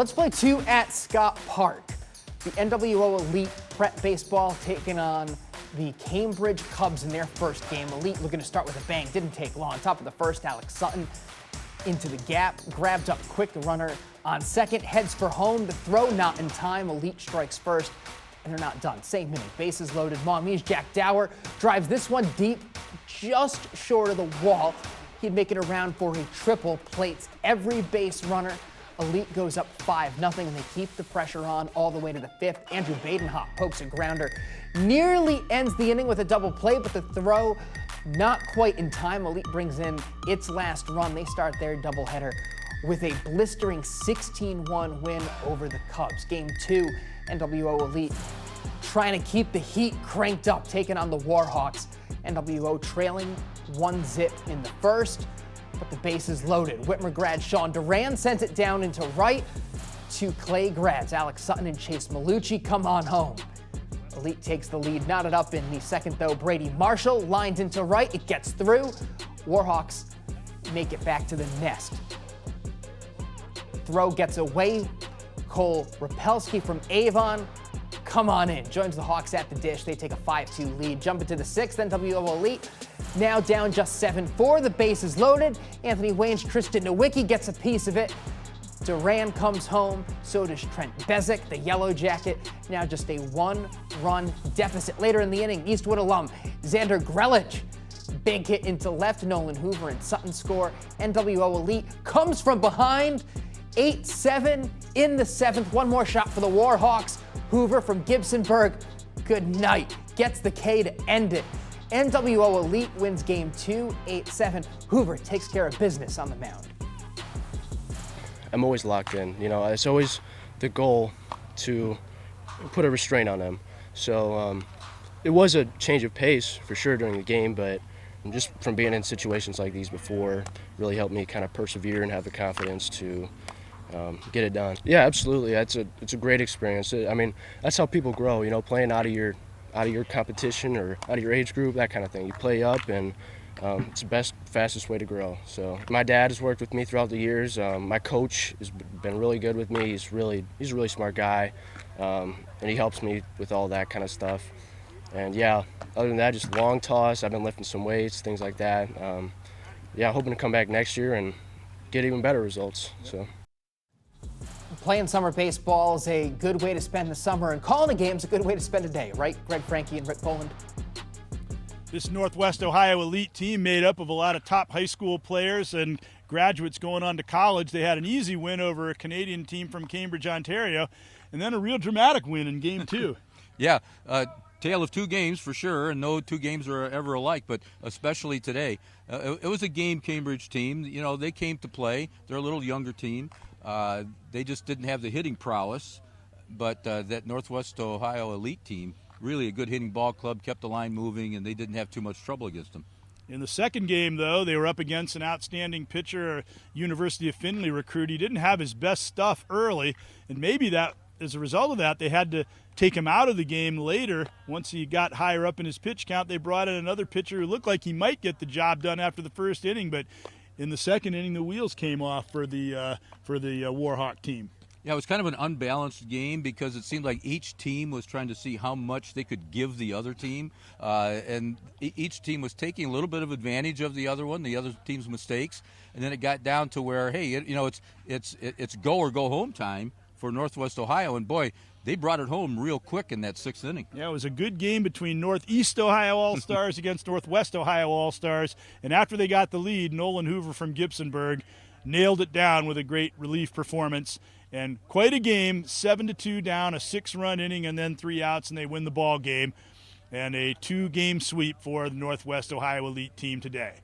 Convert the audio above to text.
Let's play 2 at Scott Park. The NWO Elite Prep Baseball taking on the Cambridge Cubs in their first game. Elite looking to start with a bang. Didn't take long. Top of the first, Alex Sutton into the gap. Grabbed up quick. The runner on second. Heads for home. The throw not in time. Elite strikes first. And they're not done. Same inning. Bases loaded. Maumee's Jack Dower drives this one deep, just short of the wall. He'd make it around for a triple. Plates every base runner. Elite goes up 5-0, and they keep the pressure on all the way to the 5th. Andrew Badenhop pokes a grounder. Nearly ends the inning with a double play, but the throw not quite in time. Elite brings in its last run. They start their doubleheader with a blistering 16-1 win over the Cubs. Game 2, NWO Elite trying to keep the heat cranked up, taking on the Warhawks. NWO trailing 1-0 in the first, but the bases loaded. Whitmer grad Sean Duran sends it down into right to Clay grads. Alex Sutton and Chase Malucci come on home. Elite takes the lead, knotted up in the second though. Brady Marshall lined into right. It gets through. Warhawks make it back to the nest. Throw gets away. Cole Rapelski from Avon, come on in. Joins the Hawks at the dish. They take a 5-2 lead. Jump into the 6th. NWO Elite now down just 7-4. The base is loaded. Anthony Wayne's Tristan Nowicki gets a piece of it. Duran comes home. So does Trent Bezick, the Yellow Jacket. Now just a 1-run deficit. Later in the inning, Eastwood alum Xander Grelich. Big hit into left. Nolan Hoover and Sutton score. NWO Elite comes from behind. 8-7 in the 7th. One more shot for the Warhawks. Hoover from Gibsonburg. Good night. Gets the K to end it. NWO Elite wins game 2, 8-7. Hoover takes care of business on the mound. I'm always locked in. You know, it's always the goal to put a restraint on them. So it was a change of pace for sure during the game, but just from being in situations like these before really helped me kind of persevere and have the confidence to get it done. Yeah, absolutely. It's a great experience. I mean, that's how people grow. You know, playing out of your competition or out of your age group, that kind of thing. You play up, and it's the best, fastest way to grow. So my dad has worked with me throughout the years. My coach has been really good with me. He's a really smart guy, and he helps me with all that kind of stuff. And yeah, other than that, just long toss. I've been lifting some weights, things like that. Yeah, hoping to come back next year and get even better results. So. Playing summer baseball is a good way to spend the summer, and calling a game is a good way to spend a day, right? Greg Franke and Rick Poland. This Northwest Ohio Elite team made up of a lot of top high school players and graduates going on to college. They had an easy win over a Canadian team from Cambridge, Ontario, and then a real dramatic win in game 2. Yeah, tale of 2 games for sure, and no 2 games are ever alike, but especially today. It was a game Cambridge team. You know, they came to play. They're a little younger team. They just didn't have the hitting prowess, but that Northwest Ohio Elite team, really a good hitting ball club, kept the line moving, and they didn't have too much trouble against them. In the second game, though, they were up against an outstanding pitcher, a University of Findlay recruit. He didn't have his best stuff early, and maybe that, as a result of that, they had to take him out of the game later. Once he got higher up in his pitch count, they brought in another pitcher who looked like he might get the job done after the first inning, but in the second inning, the wheels came off for the Warhawk team. Yeah, it was kind of an unbalanced game because it seemed like each team was trying to see how much they could give the other team, and each team was taking a little bit of advantage of the other team's mistakes, and then it got down to where, hey, you know, it's go or go home time for Northwest Ohio, and boy, they brought it home real quick in that 6th inning. Yeah, it was a good game between Northeast Ohio All-Stars against Northwest Ohio All-Stars. And after they got the lead, Nolan Hoover from Gibsonburg nailed it down with a great relief performance. And quite a game, 7-2 down, a 6-run inning, and then 3 outs, and they win the ball game. And a 2-game sweep for the Northwest Ohio Elite team today.